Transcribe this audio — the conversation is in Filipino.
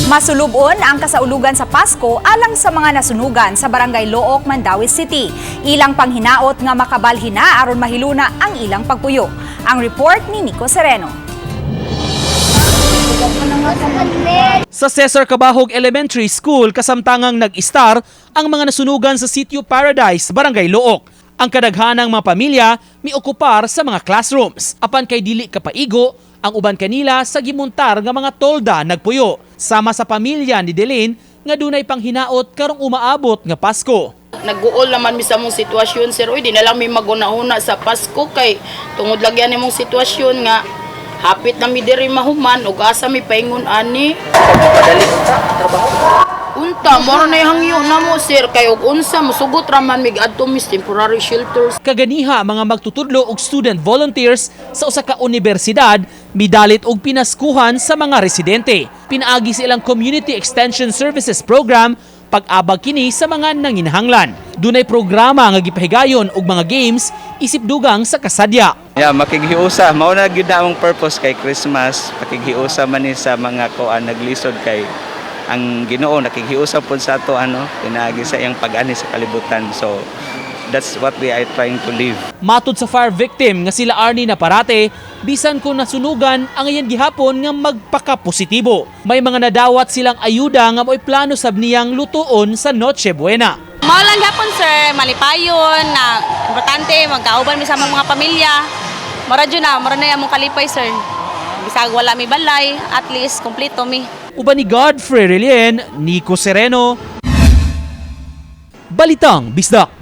Masulubon ang kasaulugan sa Pasko alang sa mga nasunugan sa Barangay Look, Mandaue City. Ilang panghinaot nga makabalhina aron mahiluna ang ilang pagpuyo. Ang report ni Nico Sereno. Sa Cesar Cabahog Elementary School, kasamtangang nag-star ang mga nasunugan sa Sitio Paradise, Barangay Look. Ang kadaghanang mga pamilya miokupar sa mga classrooms. Apan kay dili kapaigo, ang uban kanila sa gimuntar nga mga tolda nagpuyo. Sama sa pamilya ni Delene nga dunay panghinaot karong umaabot nga Pasko. Nag-uol naman mi sa mong sitwasyon, sir. Uy, di na lang mi maguna-una sa Pasko kay tungod lagyan ni mong sitwasyon nga hapit na mi diri mahuman ug asa mi paingon ani. Unta, moro na hangyo na mo, sir, kay og unsa mosugot ra man mig adto mis temporary shelters. Kaganiha mga magtutudlo og student volunteers sa usa ka universidad midalit og pinaskuhan sa mga residente. Pinaagi silang Community Extension Services Program pag-abag kini sa mga nanginahanglan. Dunay programa nga gipahigayon og mga games isip dugang sa kasadya. Makighiusa mao na gyud na among purpose kay Christmas, pakighiusa man ni sa mga kuan naglisod kay ang Ginoo nakighiusa pod sa ato pinaagi sa iyang pag-ani sa kalibutan. So that's what we are trying to live. Matud sa fire victim nga sila Arnie na parate, bisan kung nasunugan ang iyan gihapon nga magpakapositibo. May mga nadawat silang ayuda nga mo'y plano sab niyang lutuon sa Noche Buena. Mao lang gapon sir, malipayon na importante magkauban mi sa mga pamilya. Mara na among kalipay sir. Bisag wala mi balay, at least kompleto mi. Uban ni Godfrey Relien, Nico Sereno, Balitang Bisdak.